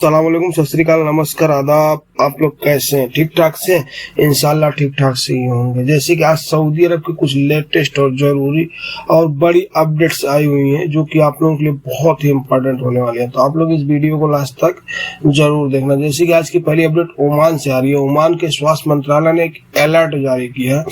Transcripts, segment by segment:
सलाम वालेकुम, सत श्री अकाल, नमस्कार, आदाब। आप लोग कैसे हैं? ठीक ठाक से? इंशाल्लाह ठीक ठाक से ही होंगे। जैसे कि आज सऊदी अरब की कुछ लेटेस्ट और जरूरी और बड़ी अपडेट्स आई हुई हैं जो कि आप लोगों के लिए बहुत ही इंपॉर्टेंट होने वाली है, तो आप लोग इस वीडियो को लास्ट तक जरूर देखना। जैसे कि आज की पहली अपडेट ओमान से आ रही है। ओमान के स्वास्थ्य मंत्रालय ने एक अलर्ट जारी किया है,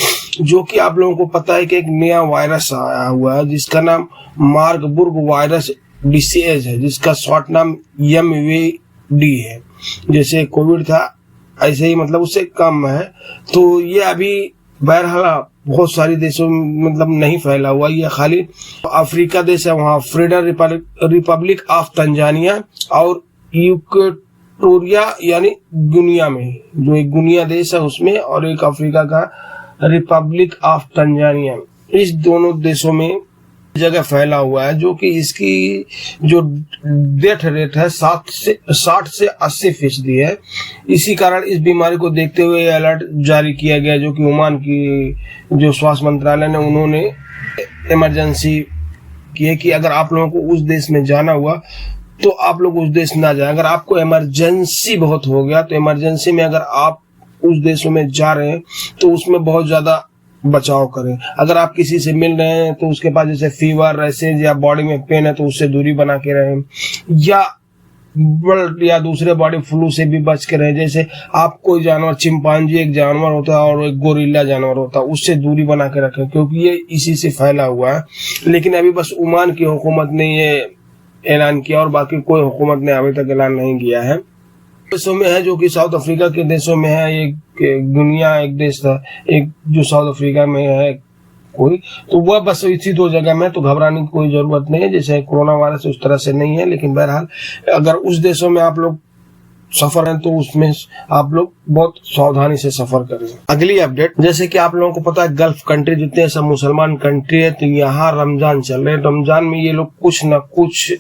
जो कि आप लोगों को पता है कि एक नया वायरस आया हुआ है जिसका नाम मार्बर्ग वायरस डिसीज है, जिसका शॉर्ट नाम MVD है। जैसे कोविड था ऐसे ही, मतलब उससे कम है। तो ये अभी बहरहाल बहुत सारी देशों में मतलब नहीं फैला हुआ, ये खाली अफ्रीका देश है, वहाँ फ्रीडम रिपब्लिक ऑफ तंजानिया और इक्वेटोरिया यानी गुनिया में, जो एक गुनिया देश है उसमें, और एक अफ्रीका का रिपब्लिक ऑफ तंजानिया, इस दोनों देशों में जगह फैला हुआ है। जो कि इसकी जो डेथ रेट है 60 से 80% है। इसी कारण इस बीमारी को देखते हुए अलर्ट जारी किया गया, जो कि ओमान की जो स्वास्थ्य मंत्रालय ने उन्होंने इमरजेंसी की है कि अगर आप लोगों को उस देश में जाना हुआ तो आप लोग उस देश ना जाए। अगर आपको इमरजेंसी बहुत हो गया तो इमरजेंसी में अगर आप उस देशों में जा रहे हैं तो उसमें बहुत ज्यादा बचाव करें। अगर आप किसी से मिल रहे हैं तो उसके पास जैसे फीवर, रैसेज या बॉडी में पेन है तो उससे दूरी बना के रहें, या दूसरे बॉडी फ्लू से भी बच के रहें। जैसे आप कोई जानवर, चिंपांजी एक जानवर होता है और एक गोरिल्ला जानवर होता है, उससे दूरी बना के रखें, क्योंकि ये इसी से फैला हुआ है। लेकिन अभी बस ओमान की हुकूमत ने ये ऐलान किया और बाकी कोई हुकूमत ने अभी तक ऐलान नहीं किया है। देशों में है जो कि साउथ अफ्रीका के देशों में है, एक दुनिया एक देश था, एक जो साउथ अफ्रीका में है कोई, तो वह बस इसी दो जगह में, तो घबराने की कोई जरूरत नहीं है। जैसे कोरोना वायरस उस तरह से नहीं है, लेकिन बहरहाल अगर उस देशों में आप लोग सफर है तो उसमें आप लोग बहुत सावधानी से सफर करें। अगली अपडेट, जैसे कि आप लोगों को पता है गल्फ कंट्री जितने सब मुसलमान कंट्री है, तो यहाँ रमजान चल रहे हैं। रमजान में ये लोग कुछ न कुछ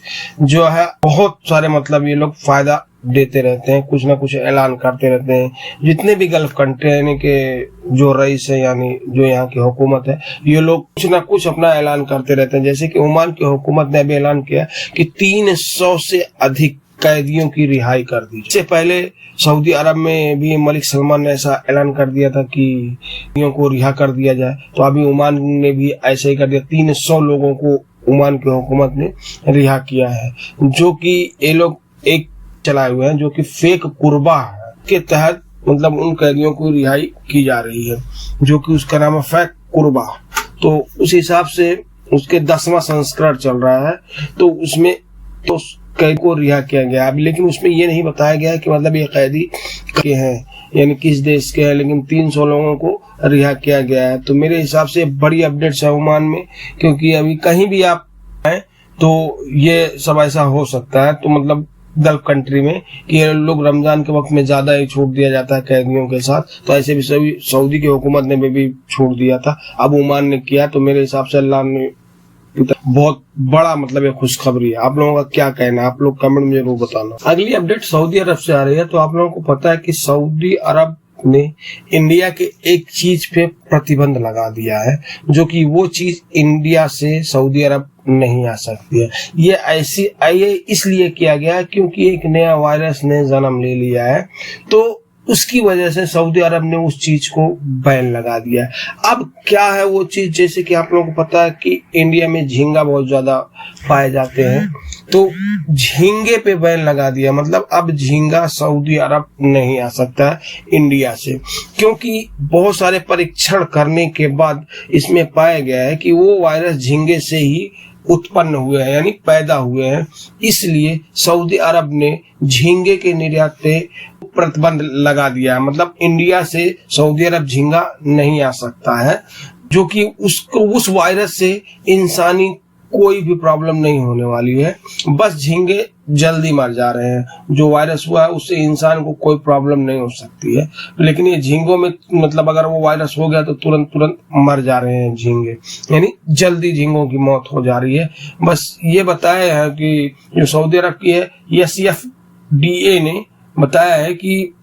जो है बहुत सारे मतलब ये लोग फायदा देते रहते हैं, कुछ ना कुछ ऐलान करते रहते हैं। जितने भी गल्फ कंट्री यानी कि जो रईस है यानी जो यहाँ की हुकूमत है, ये लोग कुछ ना कुछ अपना ऐलान करते रहते हैं। जैसे कि ओमान की हुकूमत ने अभी ऐलान किया कि 300 से अधिक कैदियों की रिहाई कर दी। इससे पहले सऊदी अरब में भी मलिक सलमान ने ऐसा ऐलान कर दिया था कि कैदियों को रिहा कर दिया जाए, तो अभी ओमान ने भी ऐसा ही कर दिया। 300 लोगों को ओमान की हुकूमत ने रिहा किया है, जो कि ये लोग एक चलाए हुए हैं, जो कि फेक कुर्बा के तहत मतलब उन कैदियों को रिहाई की जा रही है, जो कि उसका नाम है फेक कुर्बा। तो उस हिसाब से उसके 10वां संस्करण चल रहा है, तो उसमें तो कैदी को रिहा किया गया। अब लेकिन उसमें ये नहीं बताया गया है कि मतलब ये कैदी के हैं यानी किस देश के हैं, लेकिन 300 लोगों को रिहा किया गया है। तो मेरे हिसाब से बड़ी अपडेट्स है ओमान में, क्योंकि अभी कहीं भी आप हैं तो ये सब ऐसा हो सकता है। तो मतलब गल्फ कंट्री में कि ये लोग रमजान के वक्त में ज्यादा ही छूट दिया जाता है कैदियों के साथ, तो ऐसे भी सभी सऊदी की हुकूमत ने भी छूट दिया था, अब ओमान ने किया। तो मेरे हिसाब से अल्लाह ने बहुत बड़ा मतलब ये खुशखबरी है। आप लोगों का क्या कहना है, आप लोग कमेंट में जरूर बताना। अगली अपडेट सऊदी अरब से आ रही है। तो आप लोगों को पता है कि सऊदी अरब ने इंडिया के एक चीज पे प्रतिबंध लगा दिया है, जो कि वो चीज इंडिया से सऊदी अरब नहीं आ सकती है। ये इसलिए किया गया क्योंकि एक नया वायरस ने जन्म ले लिया है, तो उसकी वजह से सऊदी अरब ने उस चीज को बैन लगा दिया है। अब क्या है वो चीज, जैसे कि आप लोगों को पता है कि इंडिया में झींगा बहुत ज्यादा पाए जाते हैं, तो झींगे पे बैन लगा दिया। मतलब अब झींगा सऊदी अरब नहीं आ सकता है इंडिया से, क्योंकि बहुत सारे परीक्षण करने के बाद इसमें पाया गया है कि वो वायरस झींगे से ही उत्पन्न हुए हैं यानी पैदा हुए हैं। इसलिए सऊदी अरब ने झींगे के निर्यात पे प्रतिबंध लगा दिया है। मतलब इंडिया से सऊदी अरब झींगा नहीं आ सकता है, जो कि उसको उस वायरस से इंसानी कोई भी प्रॉब्लम नहीं होने वाली है। बस झींगे जल्दी मर जा रहे हैं। जो वायरस हुआ है उससे इंसान को कोई प्रॉब्लम नहीं हो सकती है, लेकिन ये झींगों में मतलब अगर वो वायरस हो गया तो तुरंत मर जा रहे हैं झींगे, यानी जल्दी झींगों की मौत हो जा रही है। बस ये बताया है कि जो सऊदी अरब की है SFDA ने बताया है कि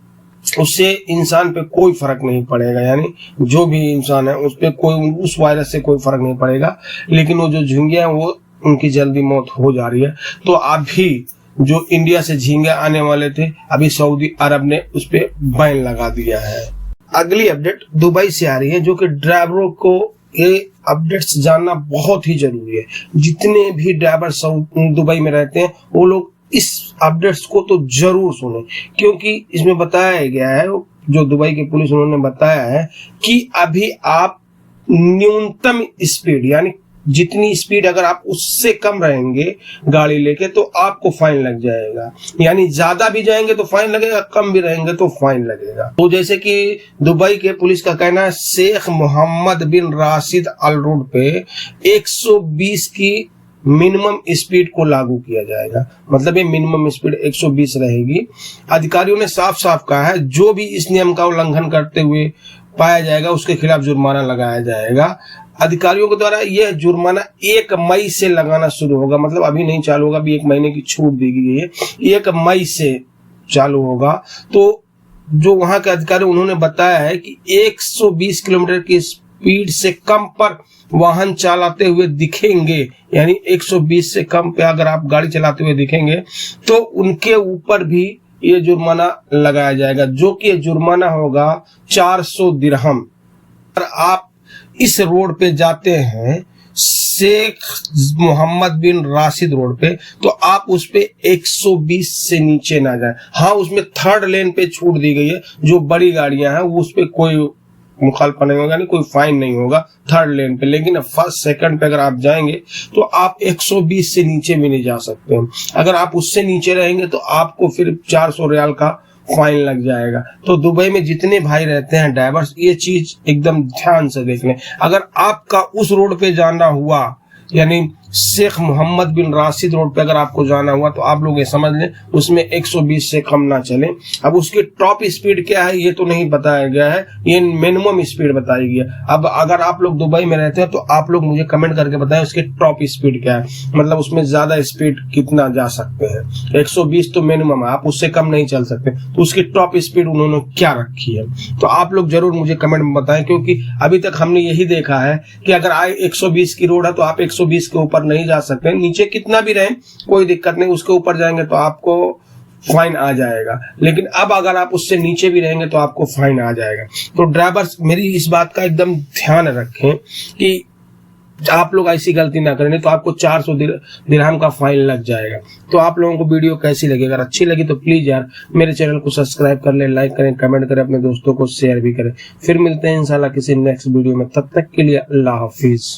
उससे इंसान पे कोई फर्क नहीं पड़ेगा, यानी जो भी इंसान है उस पे कोई उस वायरस से कोई फर्क नहीं पड़ेगा। लेकिन वो जो झींगे हैं वो उनकी जल्दी मौत हो जा रही है। तो अभी जो इंडिया से झींगे आने वाले थे, अभी सऊदी अरब ने उस पर बैन लगा दिया है। अगली अपडेट दुबई से आ रही है, जो कि ड्राइवरों को ये अपडेट्स जानना बहुत ही जरूरी है। जितने भी ड्राइवर दुबई में रहते हैं वो लोग इस अपडेट्स को तो जरूर सुने, क्योंकि इसमें बताया गया है, जो दुबई की पुलिस उन्होंने बताया है कि अभी आप न्यूनतम स्पीड, यानी जितनी स्पीड अगर आप उससे कम रहेंगे गाड़ी लेके तो आपको फाइन लग जाएगा। यानी ज्यादा भी जाएंगे तो फाइन लगेगा, कम भी रहेंगे तो फाइन लगेगा। तो जैसे कि दुबई के पुलिस का कहना है, शेख मोहम्मद बिन राशिद अल रोड पे 120 की मिनिमम स्पीड को लागू किया जाएगा। मतलब ये मिनिमम स्पीड 120 रहेगी। अधिकारियों ने साफ साफ कहा है, जो भी इस नियम का उल्लंघन करते हुए पाया जाएगा उसके खिलाफ जुर्माना लगाया जाएगा। अधिकारियों के द्वारा यह जुर्माना 1 मई से लगाना शुरू होगा। मतलब अभी नहीं चालू होगा, अभी 1 महीने की छूट दी गई है, 1 मई से चालू होगा। तो जो वहां के अधिकारी उन्होंने बताया है कि 120 किलोमीटर की स्पीड से कम पर वाहन चलाते हुए दिखेंगे, यानी 120 से कम पे अगर आप गाड़ी चलाते हुए दिखेंगे तो उनके ऊपर भी ये जुर्माना लगाया जाएगा, जो कि ये जुर्माना होगा 400 दिरहम। और आप इस रोड पे जाते हैं शेख मोहम्मद बिन राशिद रोड पे, तो आप उस पे 120 से नीचे ना जाए। हाँ, उसमें 3rd लेन पे छूट दी गई है, जो बड़ी गाड़ियां हैं वो उस पे कोई मुखालफा नहीं होगा, नहीं कोई फाइन नहीं होगा 3rd लेन पे। लेकिन 1st 2nd पे अगर आप जाएंगे तो आप 120 से नीचे भी नहीं जा सकते। अगर आप उससे नीचे रहेंगे तो आपको फिर 400 रियाल का फाइन लग जाएगा। तो दुबई में जितने भाई रहते हैं ड्राइवर्स, ये चीज एकदम ध्यान से देख लें। अगर आपका उस रोड पे जाना हुआ, यानी शेख मोहम्मद बिन राशिद रोड पे अगर आपको जाना हुआ, तो आप लोग ये समझ लें उसमें 120 से कम ना चले। अब उसकी टॉप स्पीड क्या है ये तो नहीं बताया गया है, ये मिनिमम स्पीड बताई गई है। अब अगर आप लोग दुबई में रहते हैं तो आप लोग मुझे कमेंट करके बताएं उसकी टॉप स्पीड क्या है, मतलब उसमें ज्यादा स्पीड कितना जा सकते हैं। 120 तो मिनिमम है, आप उससे कम नहीं चल सकते, तो उसकी टॉप स्पीड उन्होंने क्या रखी है तो आप लोग जरूर मुझे कमेंट में बताएं। क्योंकि अभी तक हमने यही देखा है कि अगर 120 की रोड है तो आप 120 के ऊपर नहीं जा सकते, नीचे कितना भी रहे कोई दिक्कत नहीं, उसके ऊपर जाएंगे तो आपको फाइन आ जाएगा। लेकिन अब अगर आप उससे नीचे भी रहेंगे तो आपको फाइन आ जाएगा। तो ड्राइवर्स मेरी इस बात का एकदम ध्यान रखें कि आप लोग ऐसी गलती ना करें, तो आपको 400 दिरहम का फाइन लग जाएगा। तो आप लोगों को वीडियो कैसी लगी? अगर अच्छी लगी तो प्लीज यार मेरे चैनल को सब्सक्राइब कर लें, लाइक करें, कमेंट करें, अपने दोस्तों को शेयर भी करें। फिर मिलते हैं इंशाल्लाह किसी नेक्स्ट वीडियो में, तब तक के लिए अल्लाह हाफिज।